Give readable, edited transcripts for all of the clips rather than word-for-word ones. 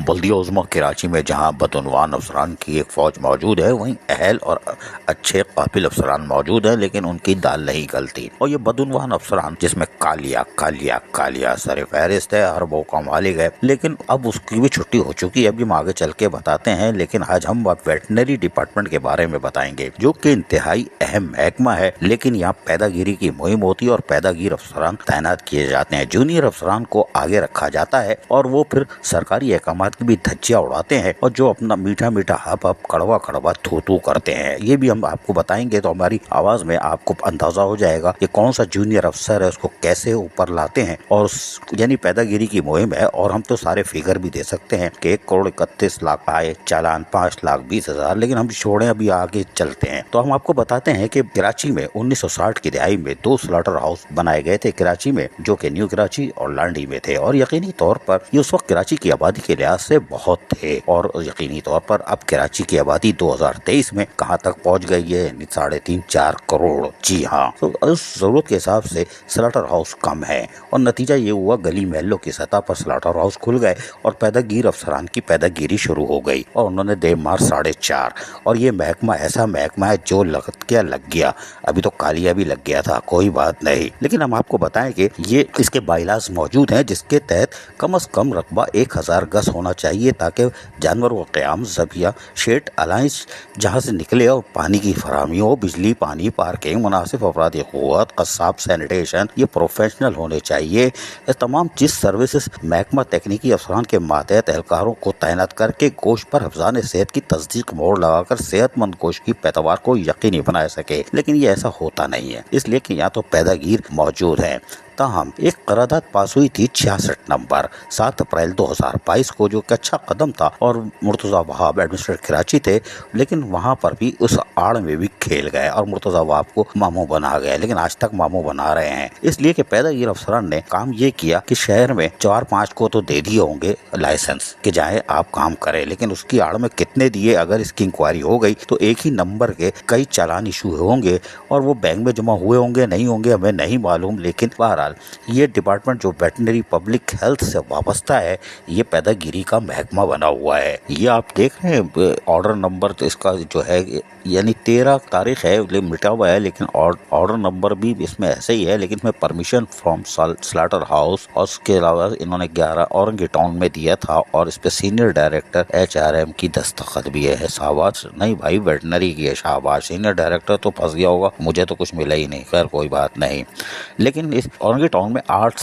बल्दिया उज़्मा कराची में जहां बदउनवान अफसरान की एक फ़ौज मौजूद है, वहीं अहल और अच्छे काबिल अफसरान मौजूद हैं, लेकिन उनकी दाल नहीं गलती। और ये बदउनवान अफसरान जिसमें कालिया कालिया कालिया सर फहरिस्त है, हर वो का मालिक है, लेकिन अब उसकी भी छुट्टी हो चुकी है। अभी हम आगे चल के बताते हैं, लेकिन आज हम वेटनरी डिपार्टमेंट के बारे में बताएंगे, जो कि इंतहाई अहम महकमा है। लेकिन यहाँ पैदागिरी की मुहिम होती है और पैदागीर अफसरान तैनात किए जाते हैं। जूनियर अफसरान को आगे रखा जाता है और वो फिर सरकारी अहकामात की भी धज्जियां उड़ाते हैं, और जो अपना मीठा मीठा हप हप कड़वा कड़वा थू थू करते हैं। ये भी हम आपको बताएंगे, तो हमारी आवाज में आपको अंदाजा हो जाएगा कि कौन सा जूनियर अफसर है, उसको कैसे ऊपर लाते हैं। और यानी पैदागिरी की मुहिम है। और हम तो सारे फिगर भी दे सकते हैं कि 1,31,00,000 आए चालान, 5,20,000, लेकिन हम छोड़े, अभी आगे चलते हैं। तो हम आपको बताते हैं कि कराची में 1960 की दहाई में 2 स्लॉटर हाउस बनाए गए थे कराची में, जो कि न्यू कराची और लांडी में थे। और यकीनी तौर पर ये उस वक्त कराची की आबादी के लिहाज से बहुत थे। और यकीनी तौर पर अब कराची की आबादी 2023 में कहां तक पहुंच गई है, 3.5-4 करोड़। जी हाँ, तो उस जरूरत के हिसाब से स्लॉटर हाउस कम है, और नतीजा ये हुआ गली महलों की सतह पर स्लॉटर हाउस खुल गए और पैदागीर अफसरान की पैदागिरी शुरू हो गई, और उन्होंने दे मार 4.5। और ये महकमा ऐसा महकमा है जो लग गया। अभी तो कालिया भी लग गया था, कोई बात नहीं। लेकिन हम आपको बताएं कि ये इसके बाइलाज मौजूद हैं, जिसके तहत कम से कम रकबा 1000 गज होना चाहिए, ताकि जानवरों का क़याम, ज़बिया, शेड, अलाइंस जहाँ से निकले और पानी की फराहमी हो, बिजली, पानी, पार्किंग, मुनासिब अफरादी क़ुव्वत, कस्साब, सैनिटेशन, ये प्रोफेशनल होने चाहिए। तमाम चीज़ सर्विसेज महकमा तकनीकी अफसरान के मातहत एहलकारों को तैनात करके गोश्त पर हिफ़्ज़ान सेहत की तस्दीक मोड़ लगाकर सेहतमंद गोश्त की पैदावार को यकीनी बना सके। लेकिन ये ऐसा होता नहीं है, इसलिए कि यहाँ तो पैदागीर मौजूद है। ताहम एक करारदाद पास हुई थी 66 नंबर 7 अप्रैल 2022 को, जो कि अच्छा कदम था, और मुर्तज़ा वहाब एडमिनिस्ट्रेटर कराची थे, लेकिन वहाँ पर भी उस आड़ में भी खेल गए और मुर्तज़ा वहाब को मामू बना गए। लेकिन आज तक मामू बना रहे हैं, इसलिए कि पैदागीर अफसरान ने काम ये किया कि शहर में 4-5 को तो दे दिए होंगे लाइसेंस कि जाए आप काम करें, लेकिन उसकी आड़ में कितने दिए, अगर इसकी इंक्वायरी हो गई तो एक ही नंबर के कई चालान इशू होंगे, और वो बैंक में जमा हुए होंगे नहीं होंगे हमें नहीं मालूम। लेकिन बहरहाल ये डिपार्टमेंट जो वेटनरी पब्लिक हेल्थ से वाबस्ता है, ये पैदागिरी का महकमा बना हुआ है। ये आप देख रहे हैं ऑर्डर नंबर, तो इसका जो है यानी 13 तारीख है, मिटा हुआ है, लेकिन ऑर्डर नंबर भी इसमें ऐसे ही है, लेकिन इसमें परमिशन फ्रॉम स्लॉटर हाउस, और उसके अलावा इन्होंने 11 औरंगी टाउन में दिया था, और इस पे सीनियर डायरेक्टर HRM की दस्तखत भी है। शाहबाज नहीं भाई, वेटनरी की है शाहबाज, सीनियर डायरेक्टर तो फंस गया होगा, मुझे तो कुछ मिला ही नहीं, खैर कोई बात नहीं। लेकिन इस औरंगी टाउन में 8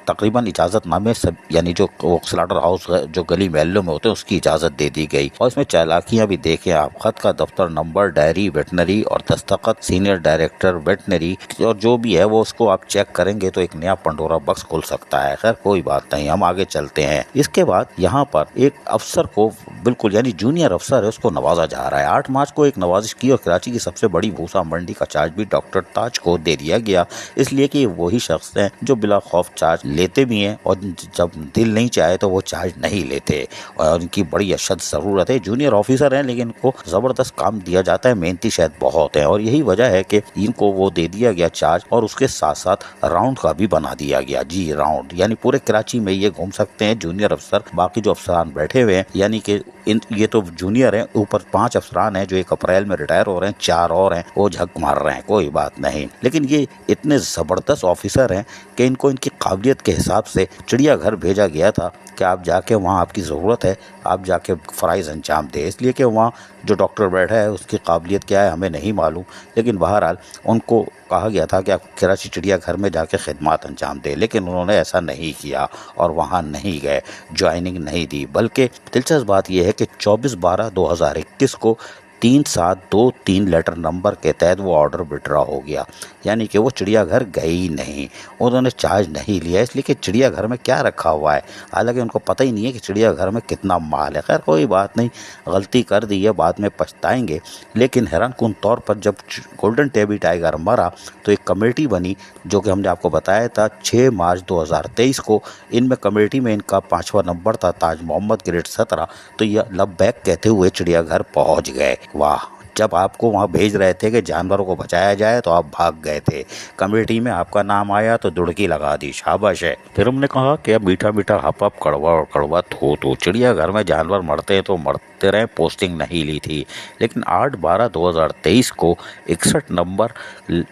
तकरीबन इजाज़तनामे सब, यानी जो स्लॉटर हाउस जो गली महलों में होते हैं उसकी इजाज़त दे दी गई। और इसमें चालाकियाँ भी देखें आप, खत का दफ्तर नंबर, डायरी वेटनरी और दस्तखत सीनियर डायरेक्टर वेटनरी, और जो भी है वो उसको आप चेक करेंगे तो एक नया पंडोरा बक्स खुल सकता है। खैर कोई बात नहीं, हम आगे चलते हैं। इसके बाद यहाँ पर एक अफसर को बिल्कुल यानी जूनियर अफसर है, उसको नवाजा जा रहा है। 8 मार्च को एक नवाजिश की, और कराची की सबसे बड़ी भूसा मंडी का चार्ज भी डॉक्टर ताज को दे दिया गया, इसलिए कि वही शख्स हैं जो बिला खौफ चार्ज लेते भी हैं, और जब दिल नहीं चाहे तो वो चार्ज नहीं लेते, और इनकी बड़ी अशद ज़रूरत है। जूनियर ऑफिसर हैं, लेकिन इनको ज़बरदस्त काम दिया जाता है, मेहनती शायद बहुत है, और यही वजह है कि इनको वो दे दिया गया चार्ज, और उसके साथ साथ राउंड का भी बना दिया गया। जी राउंड, यानी पूरे कराची में ये घूम सकते हैं जूनियर अफसर। बाकी जो अफसरान बैठे हुए हैं, यानी कि ये तो जूनियर हैं, ऊपर 5 अफसरान हैं जो 1 अप्रैल में रिटायर हो रहे हैं, 4 और हैं वो झक मार रहे हैं, कोई बात नहीं। लेकिन ये इतने ज़बरदस्त ऑफिसर हैं कि इनको इनकी काबिलियत के हिसाब से चिड़ियाघर भेजा गया था कि आप जाके वहाँ, आपकी ज़रूरत है, आप जाके फ़राइज़ अंजाम दें, इसलिए कि वहाँ जो डॉक्टर बैठा है उसकी काबिलियत क्या है हमें नहीं मालूम। लेकिन बहरहाल उनको कहा गया था कि आप कराची चिड़ियाघर में जाके खिदमत अंजाम दें, लेकिन उन्होंने ऐसा नहीं किया और वहाँ नहीं गए, ज्वाइनिंग नहीं दी। बल्कि दिलचस्प बात यह है कि 24/12/2021 को 3723 लेटर नंबर के तहत वो ऑर्डर विड्रॉ हो गया, यानी कि वो चिड़ियाघर गए ही नहीं, उन्होंने चार्ज नहीं लिया, इसलिए कि चिड़ियाघर में क्या रखा हुआ है, हालांकि उनको पता ही नहीं है कि चिड़ियाघर में कितना माल है। खैर कोई बात नहीं, गलती कर दी है, बाद में पछताएंगे। लेकिन हैरानकुन तौर पर जब गोल्डन टेबी टाइगर मरा तो एक कमेटी बनी, जो कि हमने आपको बताया था 6 मार्च 2023 को। इनमें कमेटी में इनका 5वां नंबर था, ताज मोहम्मद ग्रेड 17। तो यह लबैक कहते हुए चिड़ियाघर पहुंच गए। वाह, जब आपको वहाँ भेज रहे थे कि जानवरों को बचाया जाए तो आप भाग गए थे। कमेटी में आपका नाम आया तो दुड़की लगा दी, शाबाश है। फिर हमने कहा कि अब मीठा मीठा हप हप कड़वा और कड़वा थू थू, चिड़ियाघर में जानवर मरते हैं तो मरते रहे, पोस्टिंग नहीं ली थी। लेकिन 8/12/2023 को 61 नंबर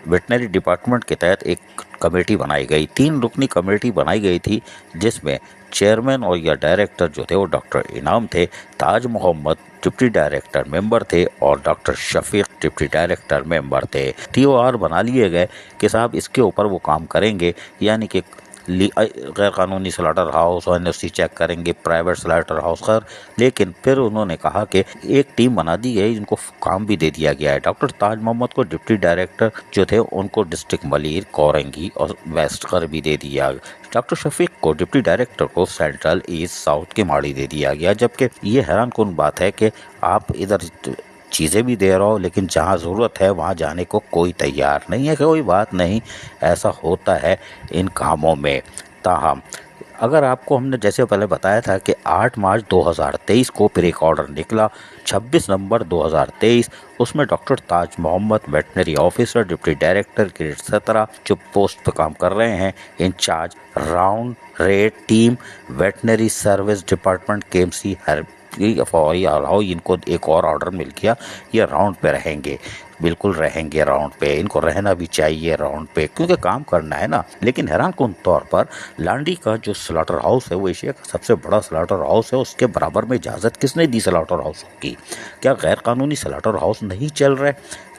वेटनरी डिपार्टमेंट के तहत एक कमेटी बनाई गई, 3 रुकनी कमेटी बनाई गई थी, जिसमें चेयरमैन और या डायरेक्टर जो थे वो डॉक्टर इनाम थे, Taj Mohammad deputy director member थे और doctor Shafiq deputy director member थे। TOR बना लिए गए कि साहब इसके ऊपर वो काम करेंगे, यानी कि गैर कानूनी स्लॉटर हाउस और NOC चेक करेंगे, प्राइवेट स्लॉटर हाउस खैर। लेकिन फिर उन्होंने कहा कि एक टीम बना दी गई, जिनको काम भी दे दिया गया है। डॉक्टर ताज मोहम्मद को डिप्टी डायरेक्टर जो थे उनको डिस्ट्रिक्ट मलीर, कोरंगी और वेस्ट कर भी दे दिया। डॉक्टर शफीक को डिप्टी डायरेक्टर को सेंट्रल, ईस्ट, साउथ की माड़ी दे दिया गया। जबकि ये हैरान कुन बात है कि आप इधर चीज़ें भी दे रहा हो लेकिन जहाँ ज़रूरत है वहाँ जाने को कोई तैयार नहीं है। कोई बात नहीं, ऐसा होता है इन कामों में। ताहम अगर आपको हमने जैसे पहले बताया था कि 8 मार्च 2023 को फिर एक ऑर्डर निकला, 26 नवंबर 2023, उसमें doctor Taj Mohammad veterinary officer deputy director grade 17 जो पोस्ट पर काम कर रहे हैं, in charge round rate team veterinary service department KMC फौरी अलाउ, इनको एक और ऑर्डर मिल गया, ये राउंड पे रहेंगे, बिल्कुल रहेंगे राउंड पे, इनको रहना भी चाहिए राउंड पे क्योंकि काम करना है ना। लेकिन हैरान कुन तौर पर लांडी का जो स्लॉटर हाउस है वो एशिया का सबसे बड़ा स्लॉटर हाउस है, उसके बराबर में इजाज़त किसने दी स्लॉटर हाउस की? क्या गैर कानूनी स्लॉटर हाउस नहीं चल रहे?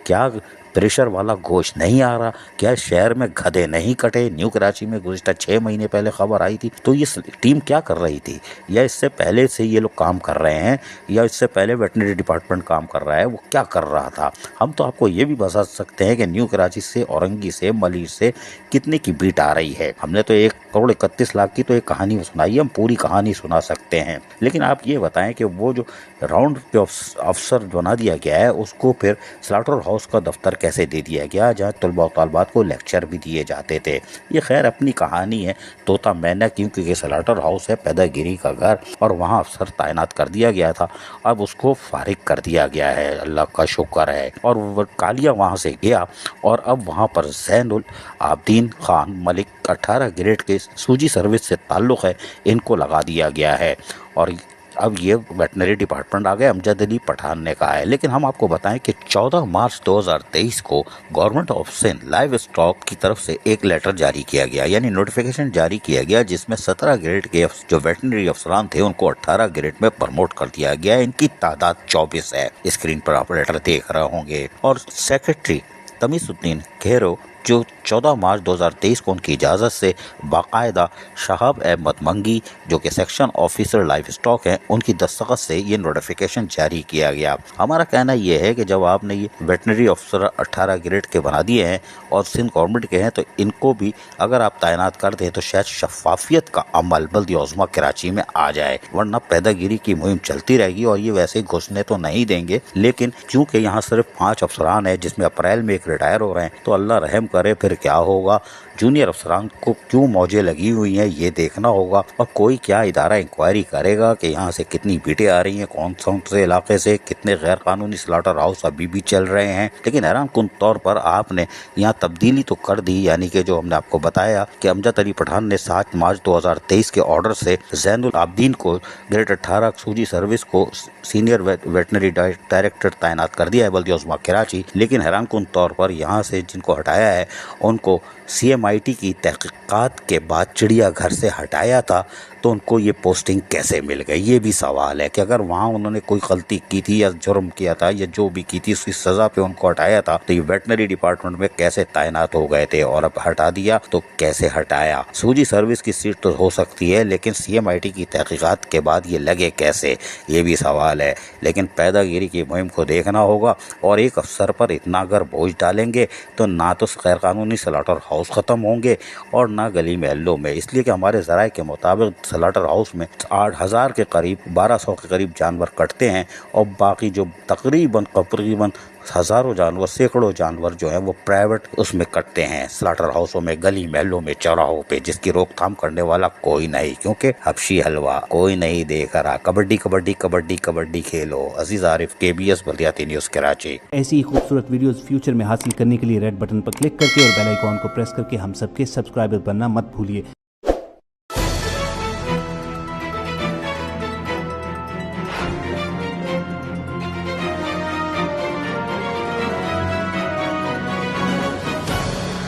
क्या प्रेशर वाला गोश्त नहीं आ रहा? क्या शहर में गधे नहीं कटे? न्यू कराची में गुज़िश्ता 6 महीने पहले खबर आई थी। तो ये टीम क्या कर रही थी? या इससे पहले से ये लोग काम कर रहे हैं, या इससे पहले वेटनरी डिपार्टमेंट काम कर रहा है? वो क्या कर रहा था? हम तो आपको ये भी बता सकते हैं कि न्यू कराची से, औरंगी से, मलीर से कितने की बीट आ रही है। हमने तो 1,31,00,000 की तो एक कहानी सुनाई है, हम पूरी कहानी सुना सकते हैं। लेकिन आप ये बताएं कि वो जो राउंड पे अफसर बना दिया गया है उसको फिर स्लॉटर हाउस का दफ्तर कैसे दे दिया गया, जहाँ तलबा और तालबात को लेक्चर भी दिए जाते थे। ये खैर अपनी कहानी है, तोता मैना, क्योंकि स्लॉटर हाउस है पैदागिरी का घर, और वहाँ अफसर तैनात कर दिया गया था, अब उसको फारिग कर दिया गया है, अल्लाह का शुक्र है। और वो कालिया वहाँ से गया और अब वहाँ पर ज़ैनुल आबिदीन खान मलिक 18 ग्रेड के सूजी सर्विस से ताल्लुक़ है, इनको लगा दिया गया है। और अब ये वेटनरी डिपार्टमेंट आ गया, अमजद अली पठान ने कहा है। लेकिन हम आपको बताएं कि 14 मार्च 2023 को government of Sindh livestock की तरफ से एक लेटर जारी किया गया, यानी नोटिफिकेशन जारी किया गया, जिसमें 17 ग्रेड के जो वेटनरी अफसरान थे उनको 18 ग्रेड में प्रमोट कर दिया गया। इनकी तादाद 24 है, स्क्रीन पर आप लेटर देख रहे होंगे। और सेक्रेटरी तमीसुद्दीन घेरो जो 14 मार्च 2023 को उनकी इजाज़त से बाकायदा शहाब अहमद मंगी जो कि सेक्शन ऑफिसर लाइफ स्टॉक हैं, उनकी दस्तखत से ये नोटिफिकेशन जारी किया गया। हमारा कहना ये है कि जब आपने ये वेटनरी अफसर 18 ग्रेड के बना दिए हैं और सिंध गवर्नमेंट के हैं, तो इनको भी अगर आप तैनात कर दें तो शायद शफाफियत का अमल बल्दी औज़मा कराची में आ जाए, वरना पैदागिरी की मुहिम चलती रहेगी और ये वैसे घुसने तो नहीं देंगे। लेकिन चूँकि यहाँ सिर्फ 5 अफसरान हैं, जिसमें अप्रैल में एक रिटायर हो रहे हैं, तो अल्लाह रहम करे फिर क्या होगा। जूनियर अफसरान को क्यों मौजें लगी हुई हैं ये देखना होगा, और कोई क्या इदारा इंक्वायरी करेगा कि यहाँ से कितनी बीटें आ रही हैं, कौन से इलाके से कितने गैर कानूनी स्लॉटर हाउस अभी भी चल रहे हैं। लेकिन हैरान कुन तौर पर आपने यहाँ तब्दीली तो कर दी, यानी कि जो हमने आपको बताया कि अमजद अली पठान ने 7 मार्च 2023 के ऑर्डर से ज़ैनुल आबिदीन को ग्रेड 18 सूजी सर्विस को सीनियर वेटनरी डायरेक्टर तैनात कर दिया है बल्दी औज़मा कराची। लेकिन हैरान कुन तौर पर यहाँ से जिनको हटाया है उनको CMIT की तहकीकात के बाद चिड़ियाघर से हटाया था, तो उनको ये पोस्टिंग कैसे मिल गई, ये भी सवाल है कि अगर वहाँ उन्होंने कोई गलती की थी या जुर्म किया था या जो भी की थी उसकी सज़ा पे उनको हटाया था, तो ये वेटनरी डिपार्टमेंट में कैसे तैनात हो गए थे, और अब हटा दिया तो कैसे हटाया। सूजी सर्विस की सीट तो हो सकती है, लेकिन CMIT की तहकीकात के बाद ये लगे कैसे, ये भी सवाल है। लेकिन पैदागिरी की मुहिम को देखना होगा, और एक अफसर पर इतना अगर बोझ डालेंगे तो ना तो गैर कानूनी स्लॉटर हाउस ख़त्म होंगे और ना गली महलों में, इसलिए कि हमारे ज़राए के मुताबिक स्लॉटर हाउस में 8,000 के करीब 1,200 के करीब जानवर कटते हैं, और बाकी जो तकरीबन ہزاروں جانور، سینکڑوں جانور جو ہیں وہ پرائیویٹ اس میں کٹتے ہیں، سلاٹر ہاؤسوں میں، گلی محلوں میں، چوراہوں پہ، جس کی روک تھام کرنے والا کوئی نہیں، کیونکہ حبشی حلوہ کوئی نہیں دیکھ رہا۔ کبڈی کبڈی کبڈی کبڈی کھیلو۔ عزیز عارف، KBS بلدیاتی نیوز کراچی۔ ایسی ہی خوبصورت ویڈیوز فیوچر میں حاصل کرنے کے لیے ریڈ بٹن پر کلک کر کے اور بیل آئیکن کو پریس کر کے ہم سب کے سبسکرائبر بننا مت بھولیے۔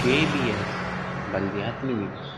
KBS بلدیات news.